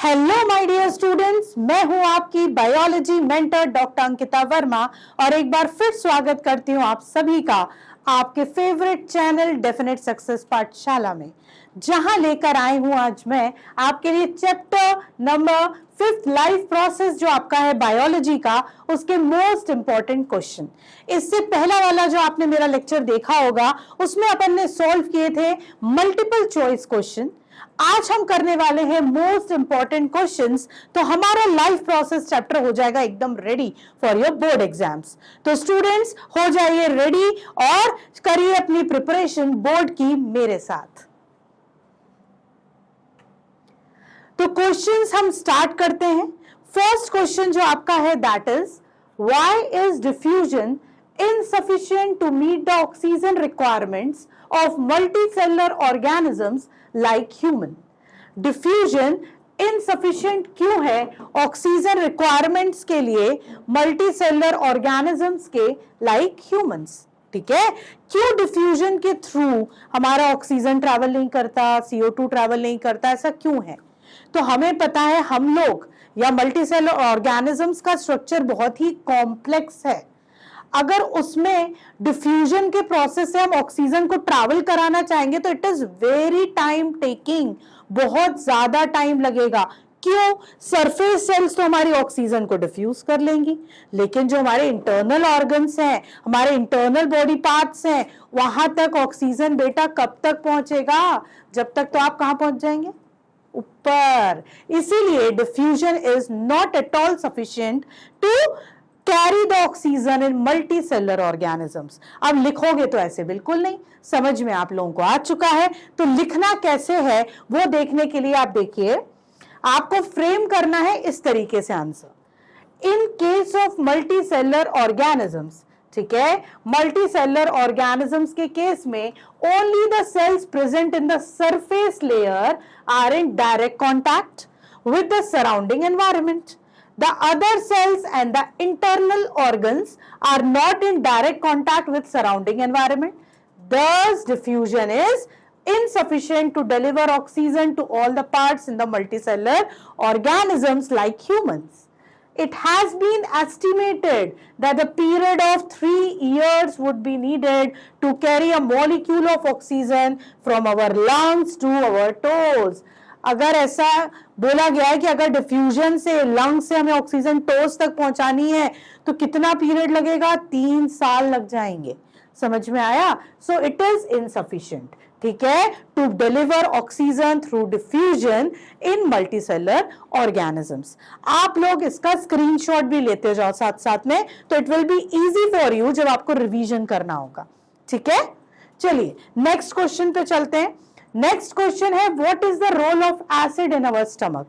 Hello my dear students, मैं हूं आपकी biology mentor doctor Ankita Verma और एक बार फिर स्वागत करती हूं आप सभी का आपके फेवरेट चैनल डेफिनेट सक्सेस पाठशाला में, जहां लेकर आई हूं आज मैं आपके लिए चैप्टर नंबर 5 लाइफ प्रोसेस जो आपका है बायोलॉजी का, उसके मोस्ट इंपॉर्टेंट क्वेश्चन। इससे पहला वाला जो आपने मेरा लेक्चर देखा होगा उसमें अपन ने सॉल्व किए थे मल्टीपल चॉइस क्वेश्चन। आज हम करने वाले हैं मोस्ट इंपॉर्टेंट क्वेश्चंस, तो हमारा लाइफ प्रोसेस चैप्टर हो जाएगा एकदम ready for your board exams. तो स्टूडेंट्स हो जाइए रेडी और करिए अपनी प्रिपरेशन बोर्ड की मेरे साथ। तो क्वेश्चंस हम स्टार्ट करते हैं। फर्स्ट क्वेश्चन जो आपका है that is why is diffusion insufficient to meet the oxygen requirements of multicellular organisms like human। Diffusion insufficient क्यों है ऑक्सीजन रिक्वायरमेंट्स के लिए मल्टीसेलुलर ऑर्गेनिजम्स के लाइक ह्यूमंस। ठीक है, क्यों डिफ्यूजन के थ्रू हमारा ऑक्सीजन ट्रैवल नहीं करता, CO2 ट्रैवल नहीं करता, ऐसा क्यों है? तो हमें पता है हम लोग या मल्टीसेलुलर ऑर्गेनिजम्स का स्ट्रक्चर बहुत ही कॉम्प्लेक्स है। अगर उसमें डिफ्यूजन के प्रोसेस से हम ऑक्सीजन को ट्रैवल कराना चाहेंगे तो it is very time taking, बहुत ज्यादा टाइम लगेगा। क्यों? सरफेस सेल्स तो हमारी ऑक्सीजन को डिफ्यूज कर लेंगी, लेकिन जो हमारे इंटरनल ऑर्गन्स हैं, हमारे इंटरनल बॉडी पार्ट्स हैं, वहां तक ऑक्सीजन बेटा कब तक पहुंचेगा? जब तक तो आप कहां पहुंच जाएंगे? ऊपर। इसीलिए diffusion is not at all sufficient to carry the oxygen in multicellular organisms. अब लिखोगे तो ऐसे बिल्कुल नहीं, समझ में आप लोगों को आ चुका है। तो लिखना कैसे है वो देखने के लिए आप देखिए, आपको फ्रेम करना है इस तरीके से answer. In case of multicellular organisms, ठीक है, मल्टीसेलुलर ऑर्गेनिजम्स के केस में only the cells present in the surface layer are in direct contact with the surrounding environment. The other cells and the internal organs are not in direct contact with surrounding environment. Thus, diffusion is insufficient to deliver oxygen to all the parts in the multicellular organisms like humans. It has been estimated that the period of 3 years would be needed to carry a molecule of oxygen from our lungs to our toes. अगर ऐसा बोला गया है कि अगर diffusion से lung से हमें ऑक्सीजन टोस तक पहुंचानी है तो कितना पीरियड लगेगा? 3 साल लग जाएंगे। समझ में आया? सो इट इज इनसफिशिएंट, ठीक है, to deliver oxygen through diffusion in multicellular organisms. आप लोग इसका स्क्रीनशॉट भी लेते जाओ साथ साथ में, तो it will be easy for you जब आपको रिवीजन करना होगा। ठीक है, चलिए नेक्स्ट क्वेश्चन पे चलते हैं। नेक्स्ट क्वेश्चन है what is the role of acid in our stomach.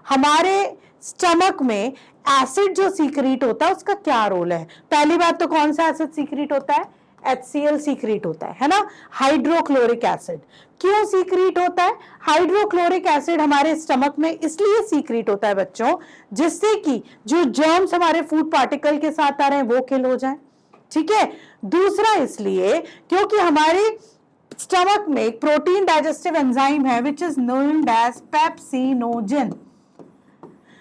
हमारे स्टमक में एसिड जो सीक्रेट होता है उसका क्या रोल है? पहली बात तो कौन सा एसिड सीक्रेट होता है? HCl सीक्रेट होता है ना, हाइड्रोक्लोरिक एसिड। क्यों सीक्रेट होता है? हाइड्रोक्लोरिक एसिड हमारे स्टमक में इसलिए सीक्रेट होता है बच्चों, जिससे कि जो जर्म्स हमारे फूड पार्टिकल के साथ आ रहे हैं वो किल हो जाए। ठीक है, दूसरा इसलिए क्योंकि हमारे स्टमक में एक प्रोटीन डाइजेस्टिव एंजाइम है which is node as pepsinogen,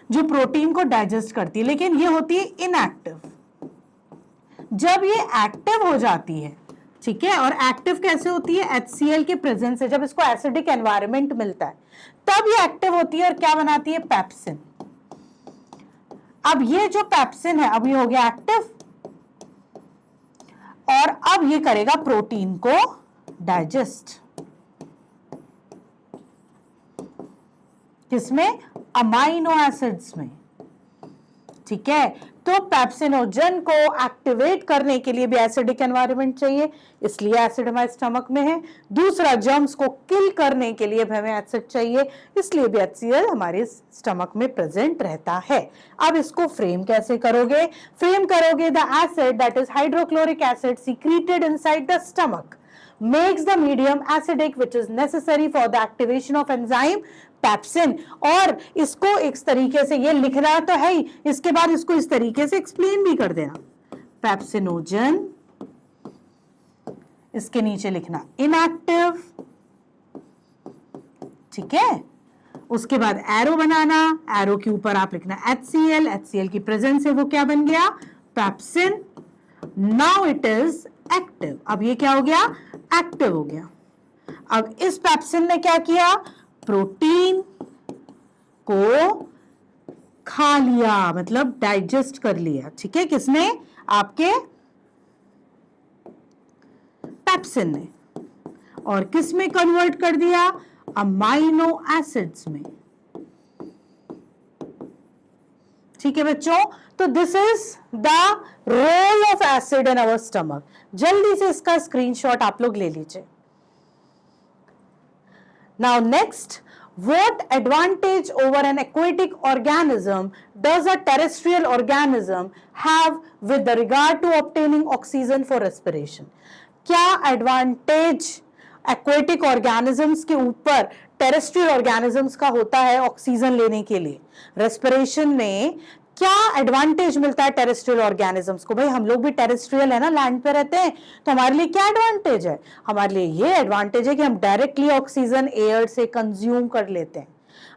जो प्रोटीन को डाइजेस्ट करती है, लेकिन ये होती है इनएक्टिव। जब ये एक्टिव हो जाती है, ठीक है, और एक्टिव कैसे होती है? HCl के प्रेजेंस से, जब इसको एसिडिक एनवायरनमेंट मिलता है तब ये एक्टिव होती है और क्या बनाती है? पेप्सिन। अब ये जो पेप्सिन है अब ये हो गया एक्टिव और अब ये करेगा प्रोटीन को डाइजेस्ट। किसमें? अमाइनो एसिड्स में। ठीक है, तो पेप्सिनोजन को एक्टिवेट करने के लिए भी एसिडिक एनवायरनमेंट चाहिए, इसलिए एसिड हमारे स्टमक में है। दूसरा, जर्म्स को किल करने के लिए भी हमें एसिड चाहिए, इसलिए भी HCl हमारे स्टमक में प्रेजेंट रहता है। अब इसको फ्रेम कैसे करोगे? फ्रेम करोगे the acid that is hydrochloric acid secreted inside the stomach makes the medium acidic which is necessary for the activation of enzyme pepsin. और इसको इस तरीके से ये लिखना तो है ही, इसके बाद इसको इस तरीके से एक्सप्लेन भी कर देना। पेप्सिनोजन, इसके नीचे लिखना इनएक्टिव, ठीक है, उसके बाद एरो बनाना, एरो के ऊपर आप लिखना HCl, HCl की प्रेजेंस से वो क्या बन गया, pepsin. Now it is active, अब ये क्या हो गया, एक्टिव हो गया। अब इस पेप्सिन ने क्या किया, प्रोटीन को खा लिया, मतलब डाइजेस्ट कर लिया, ठीक है, किसने, आपके पेप्सिन ने, और किस में कन्वर्ट कर दिया, अमाइनो एसिड्स में। ठीक है बच्चों, तो this is the role of acid in our stomach. जल्दी से इसका स्क्रीनशॉट आप लोग ले लीजिए। Now next, what advantage over an aquatic organism does a terrestrial organism have with regard to obtaining oxygen for respiration? क्या एडवांटेज एक्वेटिक ऑर्गेनिजम्स के ऊपर टेरेस्ट्रियल ऑर्गेनिजम्स का होता है ऑक्सीजन लेने के लिए, रेस्पिरेशन में क्या एडवांटेज मिलता है टेरेस्ट्रियल ऑर्गेनिजम्स को? भाई हम लोग भी टेरेस्ट्रियल है ना, लैंड पे रहते हैं, तो हमारे लिए क्या एडवांटेज है? हमारे लिए ये एडवांटेज है कि हम डायरेक्टली ऑक्सीजन एयर से कंज्यूम कर लेते हैं,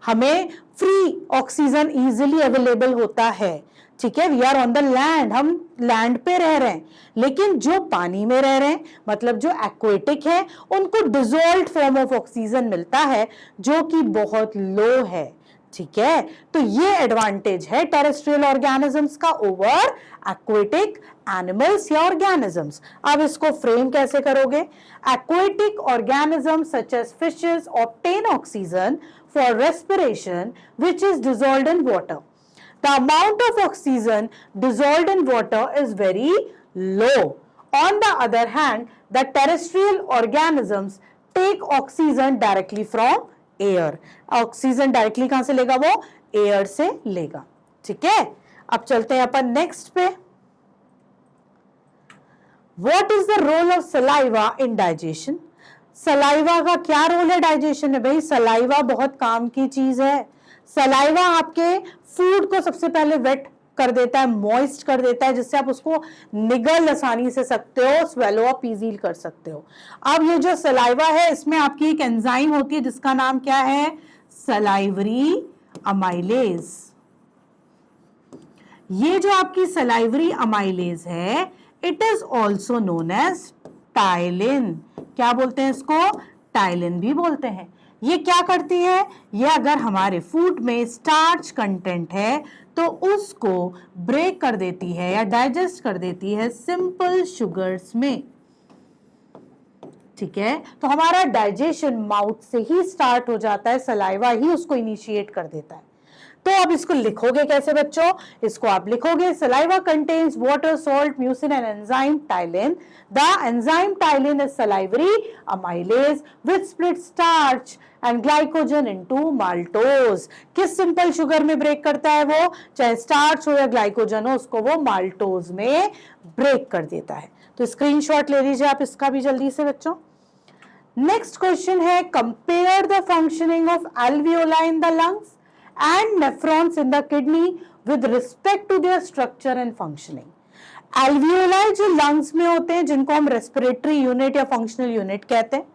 हमें फ्री ऑक्सीजन इजीली अवेलेबल होता है, ठीक है। We are on the land, हम लैंड पे रह रहे हैं, लेकिन जो पानी में रह रहे हैं, मतलब जो एक्वेटिक है, उनको डिसॉल्व्ड फॉर्म ऑफ ऑक्सीजन मिलता है जो कि बहुत लो है, ठीक है। तो ये एडवांटेज है टेरेस्ट्रियल ऑर्गेनिजम्स का ओवर एक्वेटिक एनिमल्स या ऑर्गेनिजम्स। अब इसको फ्रेम कैसे करोगे? Aquatic organisms such as fishes obtain oxygen for respiration which is dissolved in water. The amount of oxygen dissolved in water is very low. On the other hand, the terrestrial organisms take oxygen directly from air. Oxygen directly कहां से लेगा वो? Air से लेगा, ठीक है। अब चलते हैं अपन नेक्स्ट पे। What is the role of saliva in digestion? Saliva का क्या रोल है डाइजेशन में? भाई सलाइवा बहुत काम की चीज है। सलाइवा आपके फूड को सबसे पहले वेट कर देता है, मॉइस्ट कर देता है, जिससे आप उसको निगल आसानी से सकते हो, स्वेलो अप इजीली कर सकते हो। अब ये जो सलाइवा है, इसमें आपकी एक एंजाइम होती है जिसका नाम क्या है? Salivary amylase. ये जो आपकी सलाइवरी अमाइलेज है, it is also known as ptyalin. क्या बोलते हैं इसको? टाइलिन भी बोलते हैं। ये क्या करती है? ये अगर हमारे फूड में स्टार्च कंटेंट है तो उसको ब्रेक कर देती है या डाइजेस्ट कर देती है सिंपल शुगर्स में, ठीक है। तो हमारा डाइजेशन माउथ से ही स्टार्ट हो जाता है, सलाइवा ही उसको इनिशिएट कर देता है। तो अब इसको लिखोगे कैसे बच्चों? इसको आप लिखोगे saliva contains water, salt, mucin and enzyme ptyalin. The enzyme ptyalin is salivary amylase which split starch and glycogen into maltose. किस सिंपल शुगर में ब्रेक करता है वो? चाहे स्टार्च हो या ग्लाइकोजन हो, उसको वो माल्टोज में ब्रेक कर देता है। तो स्क्रीनशॉट ले लीजिए आप इसका भी जल्दी से बच्चों। नेक्स्ट क्वेश्चन है, compare the functioning of alveoli in the lungs and nephrons in the kidney with respect to their structure and functioning. Alveoli जो lungs में होते हैं, जिनको हम respiratory unit या functional unit कहते हैं,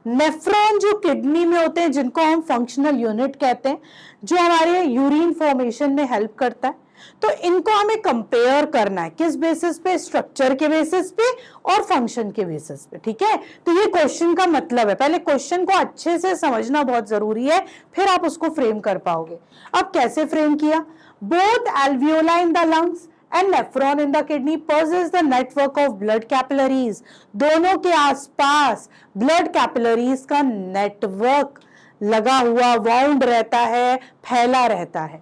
नेफ्रॉन जो किडनी में होते हैं, जिनको हम फंक्शनल यूनिट कहते हैं, जो हमारे यूरिन फॉर्मेशन में हेल्प करता है। तो इनको हमें कंपेयर करना है, किस बेसिस पे? स्ट्रक्चर के बेसिस पे और फंक्शन के बेसिस पे, ठीक है। तो ये क्वेश्चन का मतलब है, पहले क्वेश्चन को अच्छे से समझना बहुत जरूरी है, फिर आप उसको फ्रेम कर पाओगे। अब कैसे फ्रेम किया? Both alveoli in the lungs and nephron in the kidney possess the network of blood capillaries. दोनों के आसपास blood capillaries का नेटवर्क लगा हुआ, वाउंड रहता है, फैला रहता है।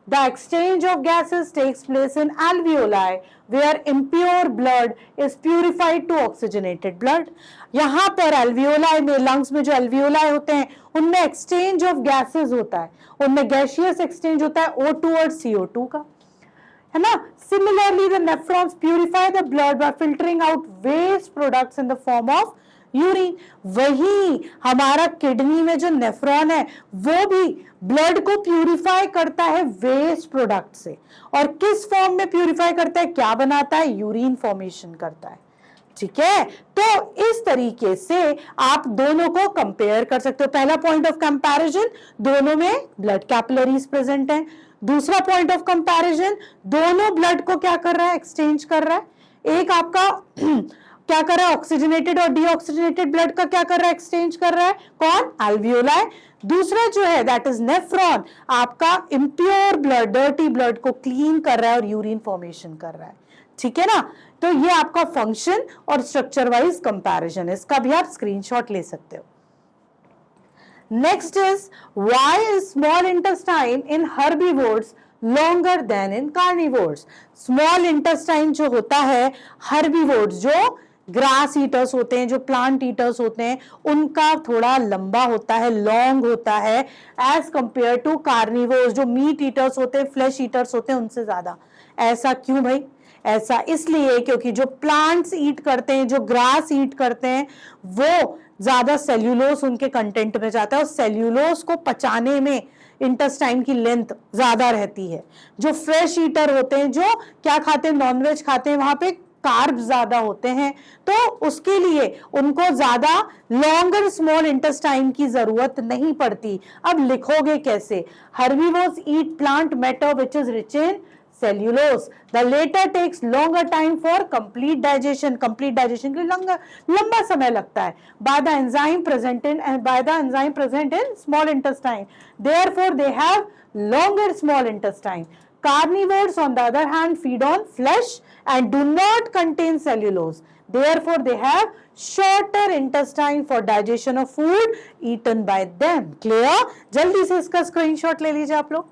The exchange of gases takes place in alveoli where impure blood is purified to oxygenated blood. यहाँ पर alveoli में, lungs में जो alveoli होते हैं, उनमें exchange of gases होता है, उनमें gaseous exchange होता है O2 और CO2 का, है ना। Similarly, the nephrons purify the blood by filtering out waste products in the form of urine. वही हमारा किडनी में जो नेफ्रॉन है वो भी ब्लड को प्यूरिफाई करता है वेस्ट प्रोडक्ट से, और किस फॉर्म में प्यूरिफाई करता है? क्या बनाता है? यूरिन फॉर्मेशन करता है, ठीक है, तो इस तरीके से आप दोनों को कंपेयर कर सकते हो। पहला पॉइंट ऑफ कंपैरिजन, दोनों में ब्लड कैपिलरीज प्रेजेंट हैं। दूसरा पॉइंट ऑफ कंपैरिजन, दोनों ब्लड को क्या कर रहा है, एक्सचेंज कर रहा है। एक आपका क्या कर रहा है, ऑक्सीजनेटेड और डीऑक्सीजनेटेड ब्लड का क्या कर रहा है, एक्सचेंज कर रहा है, कौन, अल्वियोलाई। दूसरा जो है दैट इज नेफ्रॉन, आपका इम्प्योर ब्लड, डर्टी ब्लड को क्लीन कर रहा है और यूरिन फॉर्मेशन कर रहा है, ठीक है ना। तो ये आपका फंक्शन और स्ट्रक्चर वाइज कंपैरिजन है, इसका भी आप स्क्रीनशॉट ले सकते हो। Next is why is small intestine in herbivores longer then in carnivores. Small intestine जो होता है हर्बीवोर्स, जो ग्रास ईटर्स होते हैं, जो प्लांट ईटर्स होते हैं, उनका थोड़ा लंबा होता है, लॉन्ग होता है एज कंपेयर टू कार्निवोर्स, जो मीट ईटर्स होते हैं, फ्लैश ईटर्स होते हैं, उनसे ज्यादा। ऐसा क्यों भाई? ऐसा इसलिए क्योंकि जो प्लांट्स ईट करते हैं, जो ग्रास ईट करते हैं, वो ज्यादा सेल्यूलोस उनके कंटेंट में जाता है और सेल्यूलोस को पचाने में इंटेस्टाइन की लेंथ ज्यादा रहती है। जो फ्रेश ईटर होते हैं, जो क्या खाते हैं, नॉनवेज खाते हैं, वहां पे कार्ब्स ज्यादा होते हैं, तो उसके लिए उनको ज्यादा लॉन्गर स्मॉल इंटेस्टाइन की जरूरत नहीं पड़ती। अब लिखोगे कैसे? Herbivores eat plant matter which is rich in cellulose. The later takes longer time for complete digestion. Complete digestion के लिए लंबा समय लगता है। By the enzyme present in small intestine. Therefore, they have longer small intestine. Carnivores, on the other hand, feed on flesh and do not contain cellulose. Therefore, they have shorter intestine for digestion of food eaten by them. Clear? जल्दी से इसका screenshot ले लीजिए आप लोग।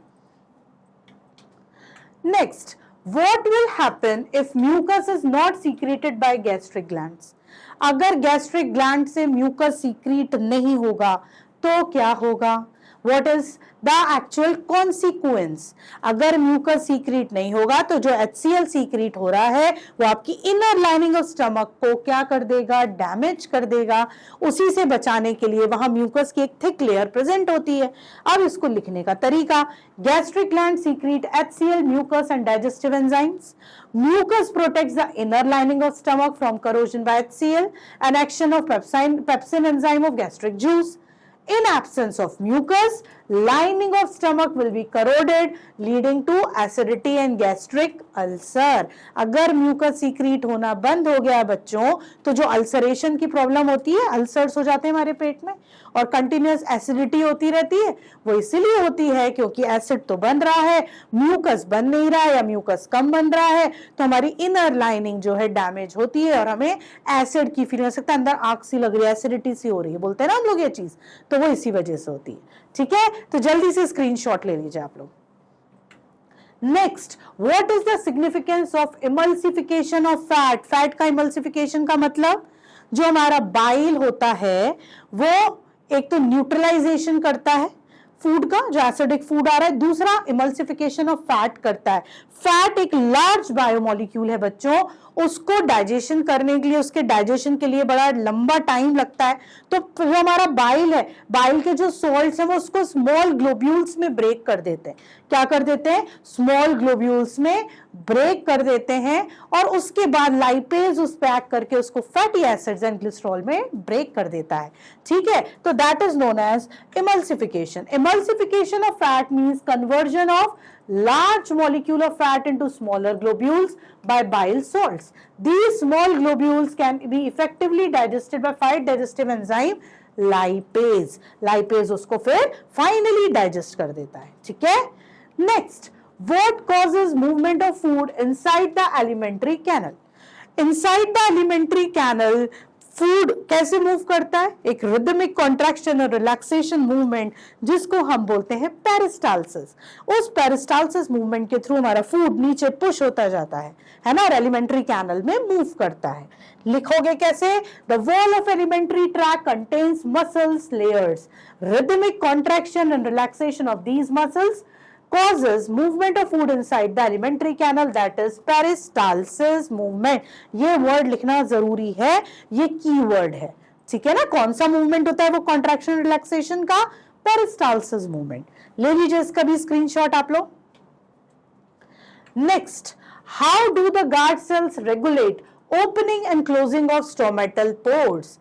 Next, what will happen if mucus is not secreted by gastric glands? अगर gastric gland से mucus secrete नहीं होगा तो क्या होगा? What is the actual consequence? अगर mucus secrete नहीं होगा तो जो HCl secrete हो रहा है वो आपकी inner lining of stomach को क्या कर देगा? डैमेज कर देगा। उसी से बचाने के लिए वहां mucus की एक thick layer प्रेजेंट होती है। अब इसको लिखने का तरीका, gastric gland secrete HCl, mucus and digestive enzymes. Mucus protects the inner lining of stomach from corrosion by HCl and action of pepsin enzyme of gastric juice. In absence of mucus, lining of stomach will be corroded, leading to acidity and gastric ulcer. अगर mucus secrete होना बंद हो गया बच्चों, तो जो ulceration की problem होती है, अल्सर्स हो जाते हैं हमारे पेट में और कंटिन्यूअस एसिडिटी होती रहती है, वो इसीलिए होती है क्योंकि एसिड तो बन रहा है, म्यूकस बन नहीं रहा है या म्यूकस कम बन रहा है, तो हमारी इनर लाइनिंग जो है डैमेज होती है और हमें एसिड की फीलिंग हो सकता है, अंदर आग सी लग रही है, एसिडिटी सी हो रही है, बोलते हैं ना हम लोग ये चीज, तो वो इसी वजह से होती है। ठीक है, तो जल्दी से स्क्रीनशॉट ले लीजिए आप लोग। Next, what is the significance of emulsification of fat? Fat का इमल्सिफिकेशन का मतलब जो हमारा बाइल होता है वो एक तो न्यूट्रलाइजेशन करता है फूड का, जो एसिडिक फूड आ रहा है, दूसरा इमल्सिफिकेशन ऑफ फैट करता है। फैट एक लार्ज बायोमोलिक्यूल है बच्चों, उसको डाइजेशन करने के लिए, उसके डाइजेशन के लिए बड़ा लंबा टाइम लगता है, तो जो हमारा बाइल है, बाइल के जो सॉल्ट्स हैं वो उसको स्मॉल ग्लोब्यूल्स में ब्रेक कर देते हैं। क्या कर देते हैं? स्मॉल ग्लोब्यूल्स में ब्रेक कर देते हैं और उसके बाद लाइपेज उस पे एक्ट करके उसको फैटी एसिड्स एंड ग्लिसरॉल में ब्रेक कर देता है। ठीक है, तो that is known as emulsification. Emulsification of fat means conversion of large molecule of fat into smaller globules by bile salts. These small globules can be effectively digested by 5 digestive enzyme lipase. Lipase उसको फिर finally digest कर देता है। ठीक है, next, what causes movement of food inside the alimentary canal? Inside the alimentary canal food कैसे move करता है? एक रिदमिक कॉन्ट्रैक्शन और रिलैक्सेशन मूवमेंट जिसको हम बोलते हैं पेरिस्टाल्सिस। उस पेरिस्टाल्सिस मूवमेंट के थ्रू हमारा फूड नीचे पुश होता जाता है ना, और एलिमेंट्री कैनल में मूव करता है। लिखोगे कैसे? The wall of alimentary tract contains muscles layers. Rhythmic contraction and relaxation of these muscles causes movement of food inside the alimentary canal, that is peristalsis movement. ये वर्ड लिखना जरूरी है, ये की वर्ड है। ठीक है ना, कौन सा मूवमेंट होता है वो कॉन्ट्रैक्शन रिलैक्सेशन का? Peristalsis movement. ले लीजिए इसका भी स्क्रीनशॉट आप लोग। Next, how do the guard cells regulate opening and closing of stomatal pores.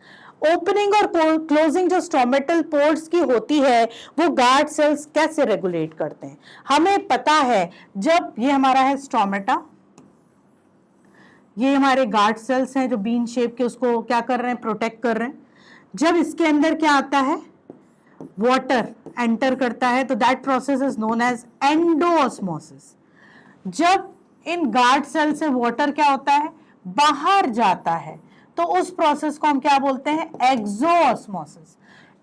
Opening और क्लोजिंग जो स्टोमेटल पोर्स की होती है वो गार्ड सेल्स कैसे रेगुलेट करते हैं? हमें पता है जब ये हमारा है स्टोमेटा, ये हमारे गार्ड सेल्स हैं जो बीन शेप के, उसको क्या कर रहे हैं? प्रोटेक्ट कर रहे हैं। जब इसके अंदर क्या आता है? वाटर एंटर करता है, तो that process is known as endosmosis. जब इन गार्ड सेल से वाटर क्या होता है? बाहर जाता है, तो उस प्रोसेस को हम क्या बोलते हैं? एक्सोऑस्मोसिस।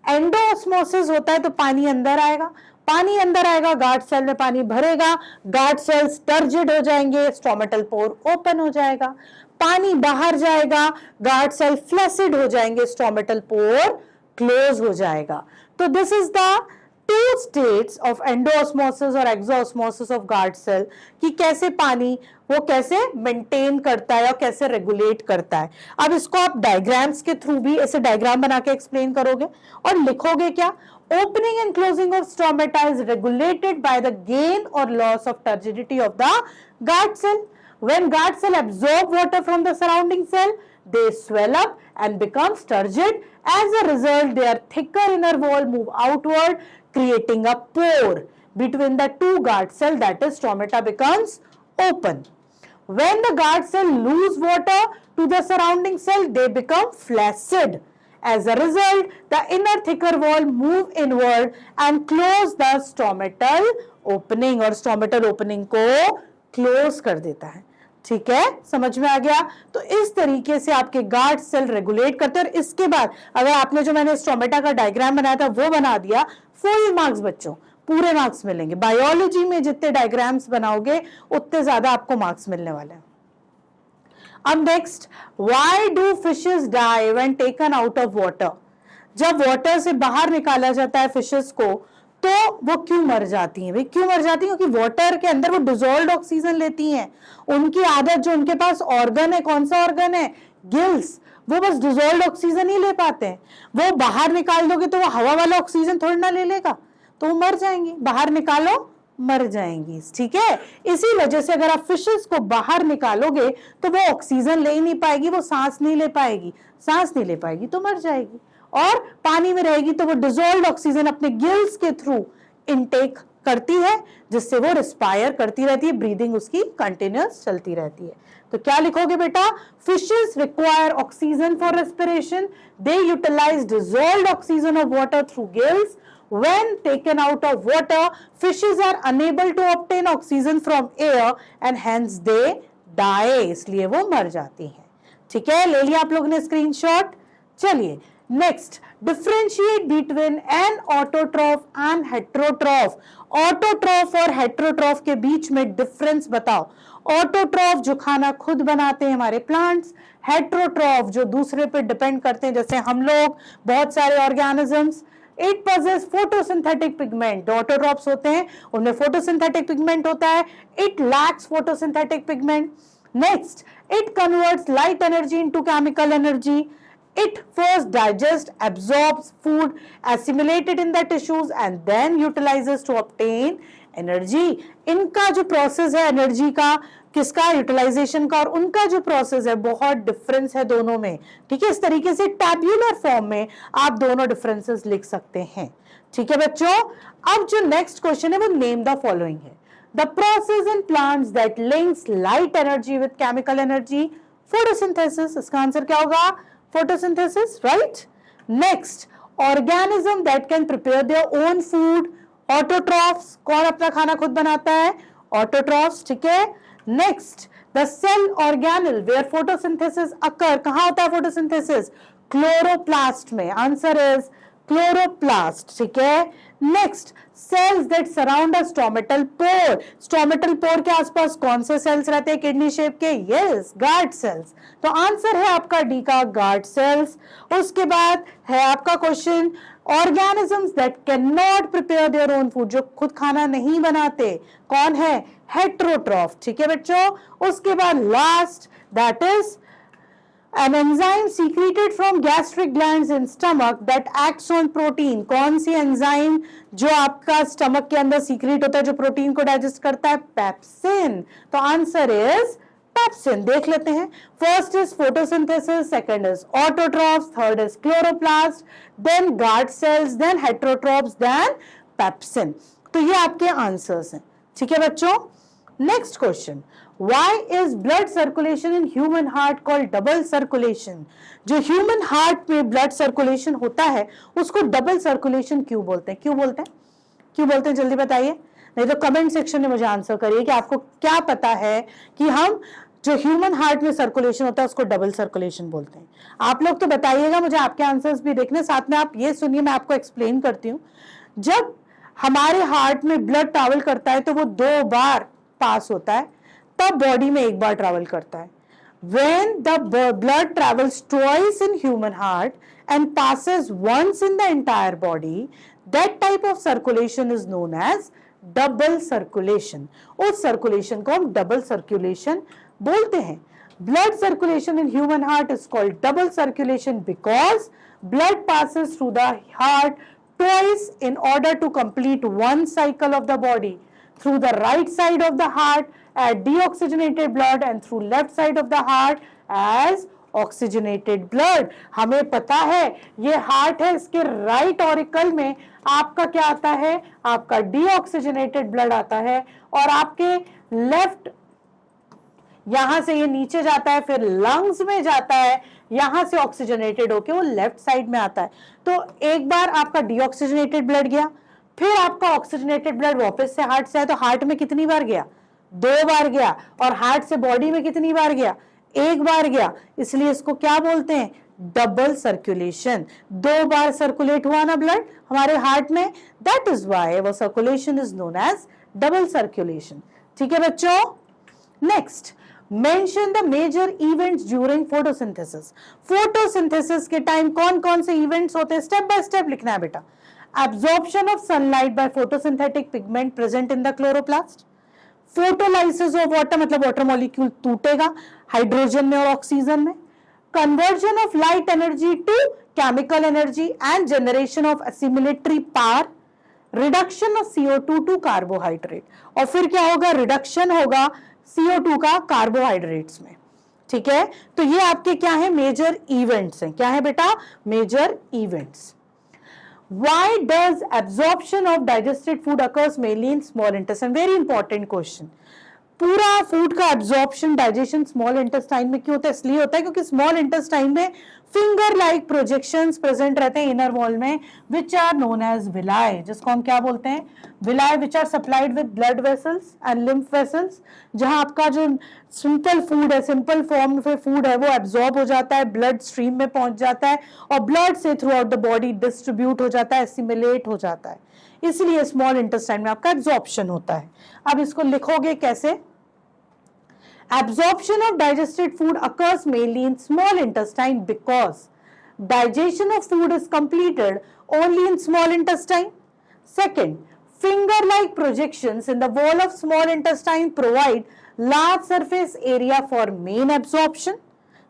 एंडोऑस्मोसिस होता है तो पानी अंदर आएगा, पानी अंदर आएगा, गार्ड सेल में पानी भरेगा, गार्ड सेल्स टर्जिड हो जाएंगे, स्टोमेटल पोर ओपन हो जाएगा। पानी बाहर जाएगा, गार्ड सेल फ्लैसिड हो जाएंगे, स्टोमेटल पोर क्लोज हो जाएगा। तो this is the two states of endosmosis और एक्सोऑस्मोसिस ऑफ गार्ड सेल, कि कैसे पानी वो कैसे मेंटेन करता है और कैसे रेगुलेट करता है। अब इसको आप डायग्राम्स के थ्रू भी ऐसे डायग्राम बना के एक्सप्लेन करोगे और लिखोगे क्या? Opening and closing of stomata is regulated by the gain और loss of turgidity of the guard cell. When guard cell absorb water from the surrounding cell, they swell up and become turgid. As a result, their thicker inner wall move outward, creating a pore between the two guard cell, that is stomata becomes open. When the guard cell lose water to the surrounding cell, they become flaccid. As a result, the inner thicker wall move inward and close the stomatal opening, और stomatal opening को close कर देता है। ठीक है, समझ में आ गया? तो इस तरीके से आपके गार्ड सेल रेगुलेट करते हैं। और इसके बाद अगर आपने जो मैंने स्टोमेटा का डायग्राम बनाया था वो बना दिया, फुल मार्क्स बच्चों, पूरे मार्क्स मिलेंगे। बायोलॉजी में जितने डायग्राम्स बनाओगे उतने ज्यादा आपको मार्क्स मिलने वाले हैं। अब next, why do fishes die when taken out of water? जब वाटर से बाहर निकाला जाता है फिशेस को, तो वो क्यों मर जाती हैं? भाई क्यों मर जाती हैं? क्योंकि वाटर के अंदर वो डिसॉल्व्ड ऑक्सीजन लेती हैं। उनकी आदत, जो उनके पास ऑर्गन है, कौन सा ऑर्गन है? गिल्स, वो बस डिसॉल्व्ड ऑक्सीजन ही ले पाते हैं। वो बाहर निकाल दोगे तो वो हवा वाला ऑक्सीजन थोड़ी ना ले लेगा, तो वो मर जाएंगी। बाहर निकालो, मर जाएंगी। ठीक है, इसी वजह से अगर आप फिशेस को बाहर निकालोगे तो वो ऑक्सीजन ले ही नहीं पाएगी, वो सांस नहीं ले पाएगी, सांस नहीं ले पाएगी तो मर जाएगी। और पानी में रहेगी तो वो डिसॉल्व्ड ऑक्सीजन अपने गिल्स के थ्रू इनटेक करती है, जिससे वो रिस्पायर करती रहती है, ब्रीदिंग उसकी कंटिन्यूअस चलती रहती है। तो क्या लिखोगे बेटा? Fishes require oxygen for respiration, they utilise dissolved oxygen of water through gills. When taken out of water, fishes are unable to obtain oxygen from air and hence they die, इसलिए वो मर जाती हैं। ठीक है, ले लिया आप लोगों ने स्क्रीनशॉट? चलिए next, differentiate between an autotroph and heterotroph. Autotroph और हेट्रोट्रॉफ के बीच में डिफरेंस बताओ। ऑटोट्रॉफ जो खाना खुद बनाते हैं हमारे प्लांट्स, हेट्रोट्रॉफ जो दूसरे पे डिपेंड करते हैं, जैसे हम लोग, बहुत सारे organisms. It possess photosynthetic pigment. Autotrophs होते हैं, उनमें photosynthetic pigment होता है। It lacks photosynthetic pigment. Next, it converts light energy into chemical energy. It first digests, absorbs food, assimilated in the tissues, and then utilizes to obtain energy. इनका जो process है energy का, किसका? Utilisation का। और उनका जो प्रोसेस है, बहुत डिफरेंस है दोनों में। ठीक है, इस तरीके से टैब्यूलर फॉर्म में आप दोनों डिफरेंसेस लिख सकते हैं। ठीक है बच्चों, अब जो नेक्स्ट क्वेश्चन है वो नेम द फॉलोइंग है। The process in plants that links light energy with chemical energy, photosynthesis. इसका आंसर क्या होगा? Photosynthesis, right. Next, organism that can prepare their own food, autotrophs. कौन अपना खाना खुद बनाता है? ऑटोट्रॉफ्स। ठीक है, next, the cell organelle where photosynthesis occur. कहां होता है फोटोसिंथेसिस? क्लोरोप्लास्ट में। Answer is chloroplast. ठीक है, next, cells that surround a stomatal pore. Stomatal pore के आसपास कौन से सेल्स रहते हैं किडनी शेप के? Yes, guard cells. तो आंसर है आपका डी का गार्ड सेल्स। उसके बाद है आपका question, organisms that can not prepare their own food. जो खुद खाना नहीं बनाते, कौन है? हेट्रोट्रॉफ। ठीक है बच्चों, उसके बाद last, that is an enzyme secreted from gastric glands in stomach that acts on protein. कौन सी एंजाइम जो आपका स्टमक के अंदर सीक्रेट होता है, जो प्रोटीन को डाइजेस्ट करता है? पेप्सिन। तो आंसर इज पेप्सिन देख लेते हैं. First is photosynthesis, second is autotrophs, third is chloroplast, then guard cells, then heterotrophs, then pepsin. तो ये आपके आंसर्स हैं. ठीक है बच्चों. Next question, Why is blood circulation in human heart called double circulation? जो human heart में blood circulation होता है उसको double circulation क्यों बोलते हैं? क्यों बोलते हैं? क्यों बोलते हैं? जल्दी बताइए, नहीं तो कमेंट सेक्शन में मुझे आंसर करिए कि आपको क्या पता है कि हम जो ह्यूमन हार्ट में सर्कुलेशन होता है उसको डबल सर्कुलेशन बोलते हैं. आप लोग तो बताइएगा, मुझे आपके आंसर्स भी देखने. साथ में आप ये सुनिए, मैं आपको एक्सप्लेन करती हूँ. जब हमारे हार्ट में ब्लड ट्रैवल करता है तो वो 2 बार पास होता है, तब बॉडी में 1 बार ट्रैवल करता है. When the blood travels twice in human heart and passes once in the entire body, that type of circulation is known as double circulation. उस circulation को हम double circulation बोलते हैं. Blood circulation in human heart is called double circulation because blood passes through the heart twice in order to complete one cycle of the body. Through the right side of the heart as deoxygenated blood and through left side of the heart as oxygenated blood. हमें पता है ये heart है, इसके right auricle में आपका क्या आता है? आपका डीऑक्सीजनेटेड ब्लड आता है, और आपके लेफ्ट यहां से ये नीचे जाता है, फिर लंग्स में जाता है, यहां से ऑक्सीजनेटेड होके वो लेफ्ट साइड में आता है. तो एक बार आपका डीऑक्सीजनेटेड ब्लड गया, फिर आपका ऑक्सीजनेटेड ब्लड वापस से हार्ट से आया, तो हार्ट में कितनी बार गया? 2 बार गया. और हार्ट से बॉडी में कितनी बार गया? 1 बार गया. इसलिए इसको क्या बोलते हैं? Double circulation. 2 बार सर्कुलेट हुआ ना ब्लड हमारे हार्ट में, दैट इज व्हाई वो circulation is known as double circulation. ठीक है बच्चों. Next, mention the major events during photosynthesis. Photosynthesis के टाइम कौन कौन से इवेंट्स होते हैं? स्टेप बाय स्टेप लिखना है बेटा. Absorption of sunlight by photosynthetic pigment present in the chloroplast. Photolysis of water, मतलब water molecule टूटेगा हाइड्रोजन में और ऑक्सीजन में. Conversion of light energy to chemical energy and generation of assimilatory power. Reduction of CO2 to carbohydrate. और फिर क्या होगा? Reduction होगा CO2 का कार्बोहाइड्रेट्स में. ठीक है. तो ये आपके क्या है? मेजर इवेंट्स हैं. क्या है बेटा? Major events. Why does absorption of digested food occurs mainly in small intestine? Very important question. पूरा फूड का एब्जॉर्प्शन डाइजेशन स्मॉल इंटेस्टाइन में क्यों होता है? इसलिए होता है क्योंकि स्मॉल इंटेस्टाइन में फिंगर लाइक प्रोजेक्शंस प्रेजेंट रहते हैं इनर वॉल में, which are known as villi, जिसको हम क्या बोलते हैं? Villi, which are supplied with blood vessels and lymph vessels. जहां आपका जो सिंपल फूड है, सिंपल फॉर्म में फूड है, वो एब्जॉर्ब हो जाता है, ब्लड स्ट्रीम में पहुंच जाता है और ब्लड से through out the body distribute हो जाता है, एसिमिलेट हो जाता है. इसलिए स्मॉल इंटेस्टाइन में आपका एब्जॉर्प्शन होता है. अब इसको लिखोगे कैसे? Absorption of digested food occurs mainly in small intestine because digestion of food is completed only in small intestine. Second, finger-like projections in the wall of small intestine provide large surface area for main absorption.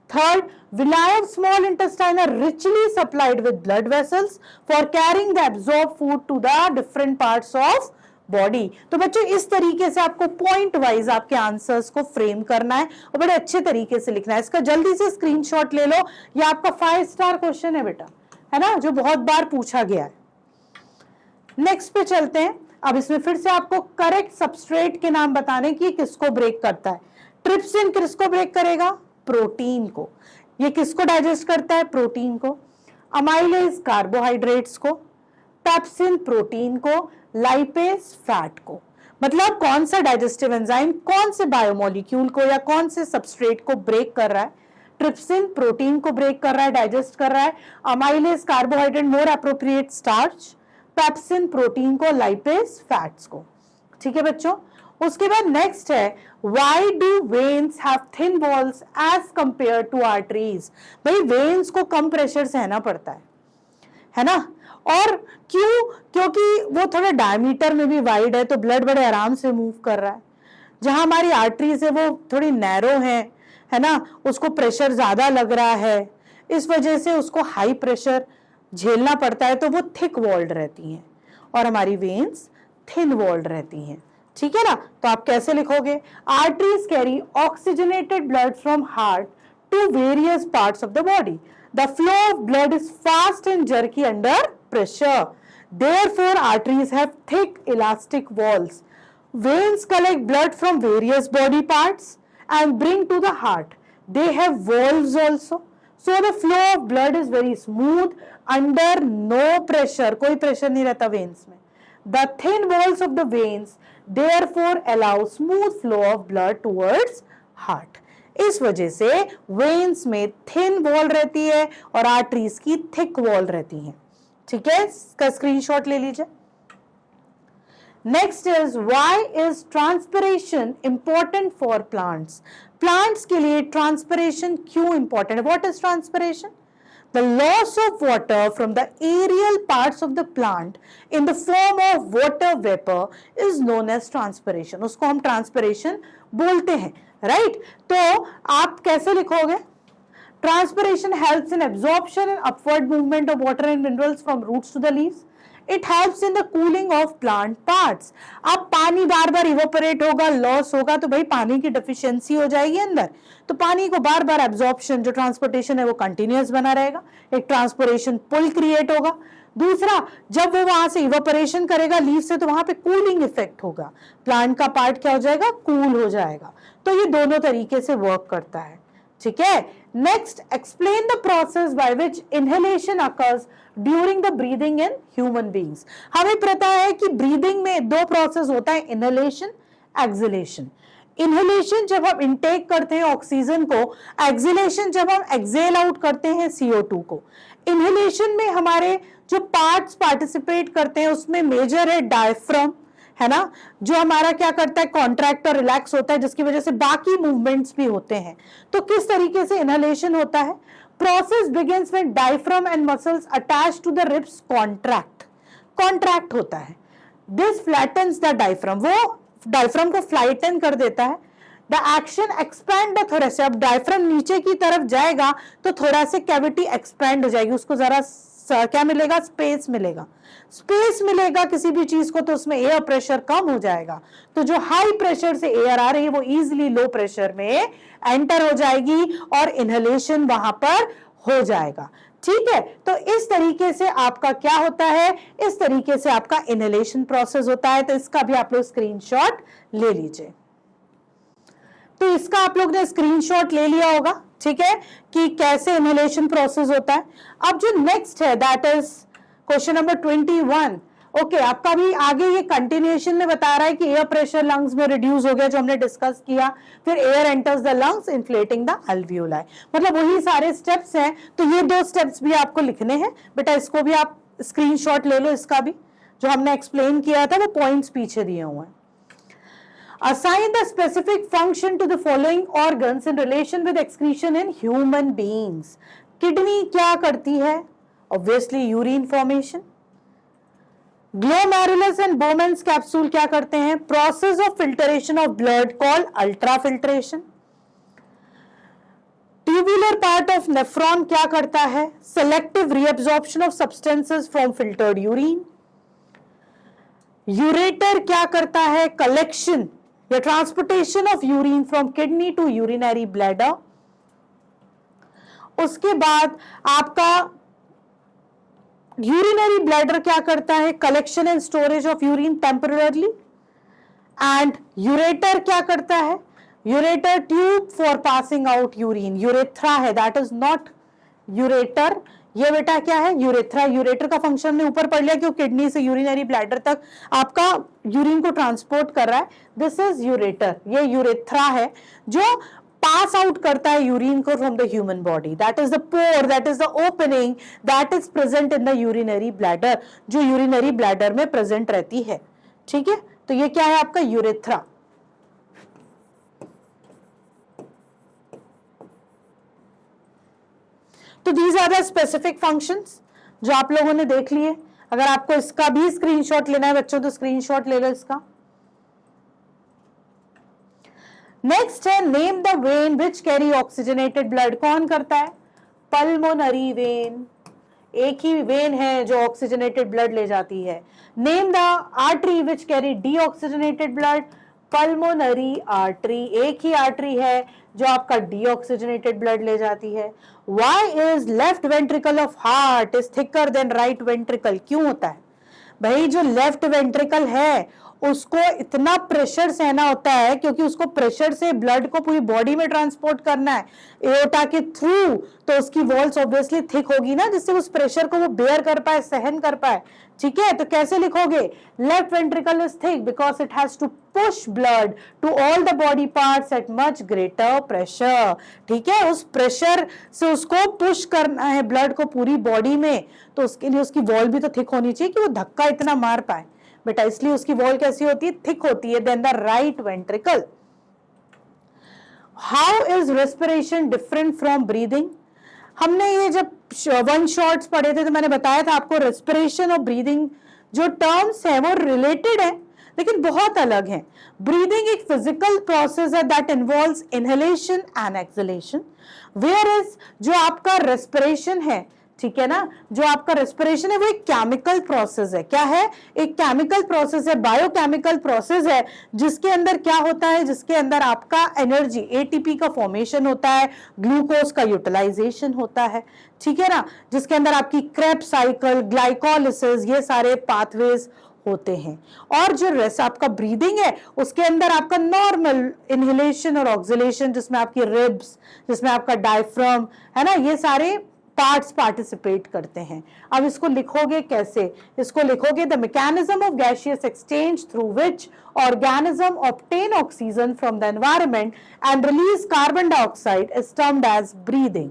Third, villi of small intestine are richly supplied with blood vessels for carrying the absorbed food to the different parts of body. तो बच्चों इस तरीके से आपको point wise आपके answers को frame करना है और बड़े अच्छे तरीके से लिखना है. इसका जल्दी से स्क्रीनशॉट ले लो. ये आपका 5 स्टार क्वेश्चन है बेटा, है ना, जो बहुत बार पूछा गया है. नेक्स्ट पे चलते हैं. अब इसमें फिर से आपको करेक्ट सबस्ट्रेट के नाम बताने की किसको ब्रेक करता है. ट्रिप्सिन किसको ब्रेक करेगा? प्रोटीन को. ये किसको डाइजेस्ट करता है? प्रोटीन को. अमाइलेज कार्बोहाइड्रेट्स को, पेप्सिन प्रोटीन को, लाइपेज फैट को. मतलब कौन सा डाइजेस्टिव एंजाइम कौन से बायोमोलिक्यूल को या कौन से सबस्ट्रेट को ब्रेक कर रहा है? ट्रिप्सिन प्रोटीन को ब्रेक कर रहा है, डाइजेस्ट कर रहा है. Amylase carbohydrate, more appropriate starch. Pepsin protein को, लाइपेज फैट्स को. ठीक है बच्चों. उसके बाद नेक्स्ट है, why do veins have thin walls as compare to arteries? भाई वेन्स को कम प्रेशर सहना पड़ता है ना. और क्यों? क्योंकि वो थोड़ा डायमीटर में भी वाइड है, तो ब्लड बड़े आराम से मूव कर रहा है. जहां हमारी आर्टरीज है वो थोड़ी नैरो है ना, उसको प्रेशर ज्यादा लग रहा है, इस वजह से उसको हाई प्रेशर झेलना पड़ता है, तो वो थिक वॉल्ड रहती हैं और हमारी वेन्स थिन वॉल्ड रहती हैं. ठीक है ना। तो आप कैसे लिखोगे, arteries carry oxygenated blood from heart to various parts of the body, the flow of blood is fast and jerky under pressure, therefore arteries have thick elastic walls, veins collect blood from various body parts and bring to the heart, they have valves also, so the flow of blood is very smooth under no pressure, कोई pressure नहीं रहता veins में, the thin walls of the veins therefore allow smooth flow of blood towards heart, इस वजह से veins में thin wall रहती है और आर्टरीज की थिक वॉल रहती है। ठीक है, इसका स्क्रीनशॉट ले लीजिए। Next is, why is transpiration important for plants? Plants के लिए transpiration क्यों important है? What is transpiration? The loss of water from the aerial parts of the plant in the form of water vapor is known as transpiration. उसको हम transpiration बोलते हैं, right? तो आप कैसे लिखोगे? Transpiration helps in absorption and upward movement of water and minerals from roots to the leaves. It helps in the cooling of plant parts. अब पानी बार बार इवोपरेट होगा, लॉस होगा, तो भाई पानी की डेफिशिएंसी हो जाएगी अंदर, तो पानी को बार बार एब्जॉर्प्शन, जो ट्रांसपोर्टेशन है वो कंटिन्यूअस बना रहेगा, एक ट्रांसपोर्टेशन पुल क्रिएट होगा। दूसरा, जब वो वहां से इवोपरेशन करेगा लीफ से, तो वहां पे कूलिंग इफेक्ट होगा, प्लांट का पार्ट क्या हो जाएगा, कूल हो जाएगा। तो ये दोनों तरीके से वर्क करता है। ठीक है, next, explain the process by which inhalation occurs during the breathing in human beings. हमें पता है कि ब्रीदिंग में दो प्रोसेस होता है, इनहेलेशन, एक्सहेलेशन। इनहेलेशन जब हम इनटेक करते हैं ऑक्सीजन को, एक्सहेलेशन जब हम एक्सहेल आउट करते हैं CO2 को। इनहेलेशन में हमारे जो पार्ट्स पार्टिसिपेट करते हैं उसमें मेजर है डायफ्राम, है ना, जो हमारा क्या करता है, कॉन्ट्रैक्ट और रिलैक्स होता है, जिसकी वजह से बाकी मूवमेंट्स भी होते हैं। तो किस तरीके से इनहेलेशन होता है? Process begins when diaphragm and muscles attached to the ribs contract होता है। दिस फ्लैटन्स द डायफ्राम, वो डायफ्राम को फ्लाइटन कर देता है। The action expand the thoraces, अब डायफ्राम नीचे की तरफ जाएगा तो थोड़ा से कैविटी एक्सपैंड हो जाएगी, उसको जरा क्या मिलेगा, स्पेस मिलेगा। स्पेस मिलेगा किसी भी चीज को तो उसमें एयर प्रेशर कम हो जाएगा, तो जो हाई प्रेशर से एयर आ रही है वो इजीली लो प्रेशर में एंटर हो जाएगी और इनहेलेशन वहां पर हो जाएगा। ठीक है, तो इस तरीके से आपका क्या होता है, इस तरीके से आपका इनहेलेशन प्रोसेस होता है। तो इसका भी आप लोग स्क्रीनशॉट ले लीजिए। तो इसका आप लोग ने स्क्रीनशॉट ले लिया होगा, ठीक है, कि कैसे इनहेलेशन प्रोसेस होता है। अब जो नेक्स्ट है that is question number 21। Okay, आपका भी आगे ये कंटिन्यूएशन में बता रहा है कि एयर प्रेशर लंग्स में रिड्यूस हो गया, जो हमने डिस्कस किया। फिर air enters the lungs inflating the alveoli, मतलब वही सारे स्टेप्स हैं। तो ये दो स्टेप्स भी आपको लिखने हैं बेटा, इसको भी आप स्क्रीनशॉट ले लो। इसका भी जो हमने एक्सप्लेन किया था वो पॉइंट्स पीछे दिए हुए हैं। Assign the specific function to the following organs in relation with excretion in human beings. Kidney क्या करती है? Obviously urine formation. Glomerulus and Bowman's capsule क्या करते हैं? Process of filtration of blood called ultrafiltration. Tubular part of nephron क्या करता है? Selective reabsorption of substances from filtered urine. Ureter क्या करता है? Collection या transportation of urine from kidney to urinary bladder. उसके बाद आपका यूरिनरी ब्लैडर क्या करता है? Collection and storage of urine temporarily. And ureter क्या करता है? Ureter tube for passing out urine. Urethra है, दैट इज नॉट यूरेटर। ये बेटा क्या है? यूरेथ्रा। यूरेटर का फंक्शन ने ऊपर पढ़ लिया कि वो किडनी से यूरिनरी ब्लैडर तक आपका यूरिन को ट्रांसपोर्ट कर रहा है। This is ureter. ये यूरेथ्रा है जो पास आउट करता है यूरिन को from the human body. That is the pore, that is the opening that is present in the urinary bladder, जो यूरिनरी ब्लैडर में प्रेजेंट रहती है। ठीक है, तो ये क्या है आपका? यूरेथ्रा। तो these are the specific functions जो आप लोगों ने देख लिए। अगर आपको इसका भी स्क्रीनशॉट लेना है बच्चों तो स्क्रीनशॉट ले लो इसका। नेक्स्ट है name the when which carry oxygenated blood. कौन करता है? Pulmonary vein. एक ही वेन है जो ऑक्सीजनेटेड ब्लड ले जाती है. Name the artery which carry deoxygenated blood. Pulmonary artery, एक ही आर्टरी है जो आपका डीऑक्सीजनेटेड ब्लड ले जाती है. Why is left ventricle of heart is thicker than right ventricle. क्यों होता है भाई? जो लेफ्ट वेंट्रिकल है उसको इतना प्रेशर सहना होता है क्योंकि उसको प्रेशर से ब्लड को पूरी बॉडी में ट्रांसपोर्ट करना है एओर्टा के थ्रू. तो उसकी वॉल्स ऑब्वियसली थिक होगी ना, जिससे उस प्रेशर को वो बेयर कर पाए, सहन कर पाए. ठीक है, तो कैसे लिखोगे? Left ventricle is thick because it has to push blood to all the body parts at much greater pressure. ठीक है, उस प्रेशर से उसको पुश करना है ब्लड को पूरी बॉडी में, तो उसके लिए उसकी वॉल भी तो थिक होनी चाहिए कि वो धक्का इतना मार पाए बेटा. इसलिए उसकी वॉल कैसी होती है? थिक होती है. Then the right ventricle. How is respiration different from breathing? हमने ये जब वन शॉट्स पढ़े थे तो मैंने बताया था आपको रेस्पिरेशन और ब्रीदिंग जो टर्म्स है वो रिलेटेड है लेकिन बहुत अलग है. ब्रीदिंग एक फिजिकल प्रोसेस है that involves inhalation and exhalation, where is जो आपका रेस्पिरेशन है, ठीक है ना, जो आपका रेस्पिरेशन है वो एक केमिकल प्रोसेस है. क्या है? एक केमिकल प्रोसेस है, बायोकेमिकल प्रोसेस है, जिसके अंदर क्या होता है? जिसके अंदर आपका एनर्जी एटीपी का फॉर्मेशन होता है, ग्लूकोज का यूटिलाइजेशन होता है. ठीक है ना, जिसके अंदर आपकी क्रेब्स साइकिल, ग्लाइकोलिसिस, ये सारे पाथवेज होते हैं. और जो रेस्ट आपका ब्रीदिंग है उसके अंदर आपका नॉर्मल इनहेलेशन और ऑक्सीलेशन, जिसमें आपकी रिब्स, जिसमें आपका डायफ्राम है ना, ये सारे पार्ट्स पार्टिसिपेट करते हैं. अब इसको लिखोगे कैसे? इसको लिखोगे the mechanism of gaseous exchange through which organism obtain oxygen from the environment and release carbon dioxide is termed as breathing.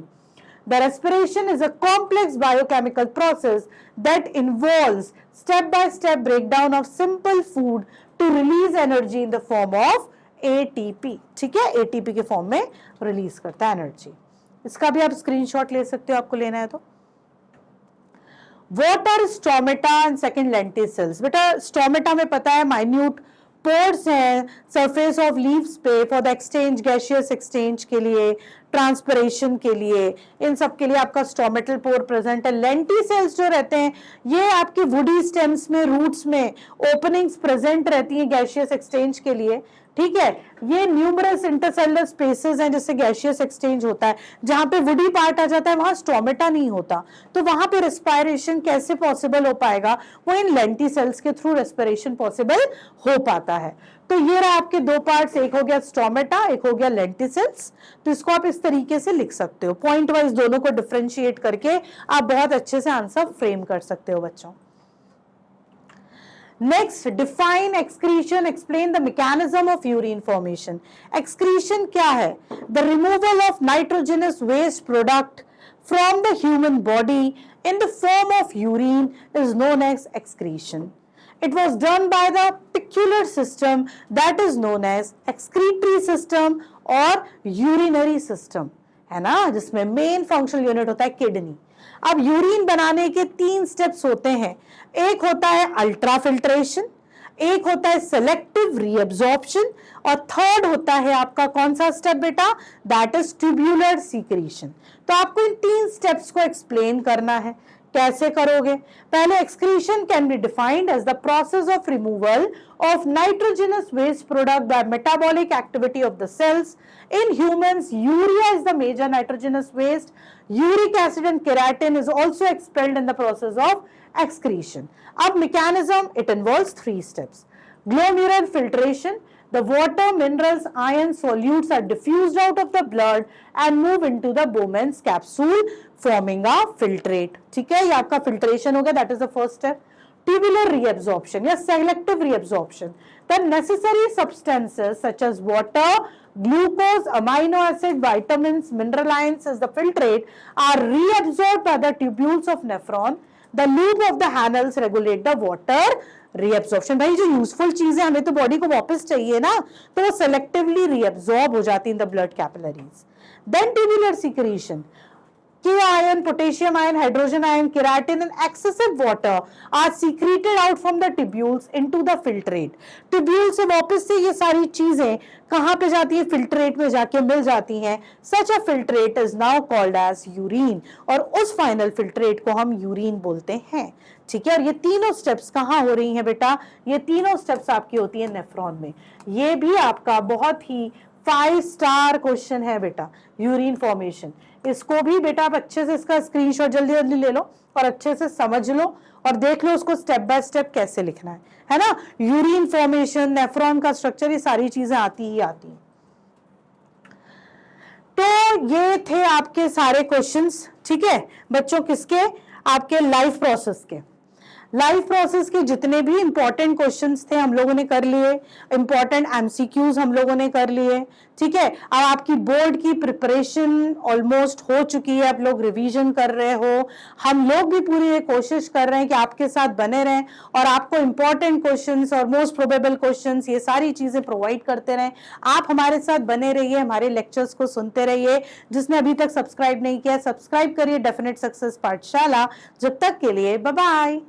The respiration is a complex biochemical process that involves step-by-step breakdown of simple food to release energy in the form of ATP. ठीक है, ATP के form में release करता है energy. इसका भी आप screenshot ले सकते हो आपको लेना है तो. What are stomata and second lenticels? बेटा स्टोमेटा में पता है माइन्यूट पोर्स हैं सरफेस ऑफ लीव्स पे for the exchange, gaseous exchange के लिए, ट्रांसपिरेशन के लिए, इन सब के लिए आपका स्टोमेटल पोर प्रेजेंट है. लेंटिसेल्स जो रहते हैं ये आपके वुडी स्टेम्स में, रूट्स में ओपनिंग्स प्रेजेंट रहती हैं गैसियस एक्सचेंज के लिए. ठीक है, ये न्यूमरस इंटरसेलुलर स्पेसेस हैं जिससे गैसियस एक्सचेंज होता है. जहां पे वुडी पार्ट आ जाता है वहां स्टोमेटा नहीं होता, तो वहां पे रेस्पिरेशन कैसे पॉसिबल हो पाएगा? वो इन लेंटिसेल्स के थ्रू रेस्पिरेशन पॉसिबल हो पाता है. तो ये रहा आपके दो पार्ट्स, एक हो गया स्टोमेटा, एक हो गया लेंटिसेल्स. तो इसको आप इस तरीके से लिख सकते हो, पॉइंट वाइज दोनों को डिफरेंशिएट करके आप बहुत अच्छे से आंसर फ्रेम कर सकते हो बच्चों. Next, define excretion. Explain the mechanism of urine formation. Excretion क्या है? The removal of nitrogenous waste product from the human body in the form of urine is known as excretion. It was done by the peculiar system that is known as excretory system or urinary system, है ना, जिसमें main functional unit होता है kidney. अब urine बनाने के 3 steps होते हैं. एक होता है अल्ट्रा फिल्ट्रेशन, एक होता है सेलेक्टिव रीअब्जॉर्प्शन, और थर्ड होता है आपका कौन सा स्टेप बेटा? That is tubular secretion. तो आपको इन 3 स्टेप्स को एक्सप्लेन करना है. कैसे करोगे? पहले excretion can be defined as the process of removal of nitrogenous waste product by metabolic activity of the cells. In humans, urea is the major nitrogenous waste. Uric acid and keratin is also expelled in the process of excretion. Ab mechanism, it involves 3 steps. Glomerular filtration. The water, minerals, iron, solutes are diffused out of the blood and move into the Bowman's capsule, forming a filtrate. ठीक है, ये आपका filtration हो गया. That is the first step. Tubular reabsorption या selective reabsorption. The necessary substances such as water, glucose, amino acid, vitamins, mineral ions as the filtrate are reabsorbed by the tubules of nephron. The loop of the Hanels regulate the water reabsorption. भाई जो useful चीजें हमें तो body को वापस चाहिए ना, तो वो selectively reabsorb हो जाती in the blood capillaries. Then tubular secretion. K ion, potassium ion, hydrogen ion, keratin and excessive water are secreted out from the tubules into the filtrate. Tubule से वापस से ये सारी चीजें कहाँ पे जाती है? फिल्ट्रेट में जाके मिल जाती हैं. Such a filtrate is now called as urine और उस फाइनल फिल्ट्रेट को हम यूरिन बोलते हैं. ठीक है, और ये तीनों स्टेप्स कहाँ हो रही हैं बेटा? ये तीनों स्टेप्स आपकी होती है नेफ्रॉन में. ये भी आपका बहुत ही 5 स्टार क्वेश्चन है बेटा, यूरिन फॉर्मेशन. इसको भी बेटा आप अच्छे से इसका स्क्रीनशॉट जल्दी जल्दी ले लो और अच्छे से समझ लो और देख लो उसको स्टेप बाय स्टेप कैसे लिखना है ना. यूरिन फॉर्मेशन, नेफ्रॉन का स्ट्रक्चर, ये सारी चीजें आती ही आती हैं. तो ये थे आपके सारे क्वेश्चंस. ठीक है बच्चों, किसके? आपके लाइफ प्रोसेस के. लाइफ प्रोसेस के जितने भी इंपॉर्टेंट क्वेश्चंस थे हम लोगों ने कर लिए, इंपॉर्टेंट एमसीक्यूज हम लोगों ने कर लिए. ठीक है, अब आपकी बोर्ड की प्रिपरेशन ऑलमोस्ट हो चुकी है, आप लोग रिवीजन कर रहे हो. हम लोग भी पूरी ये कोशिश कर रहे हैं कि आपके साथ बने रहें और आपको इंपॉर्टेंट क्वेश्चंस और मोस्ट प्रोबेबल क्वेश्चंस ये सारी चीजें प्रोवाइड करते रहें. आप हमारे साथ बने रहिए, हमारे लेक्चर्स को सुनते रहिए. जिसने अभी तक सब्सक्राइब नहीं किया, सब्सक्राइब करिए डेफिनेट सक्सेस पाठशाला. जब तक के लिए बाय बाय.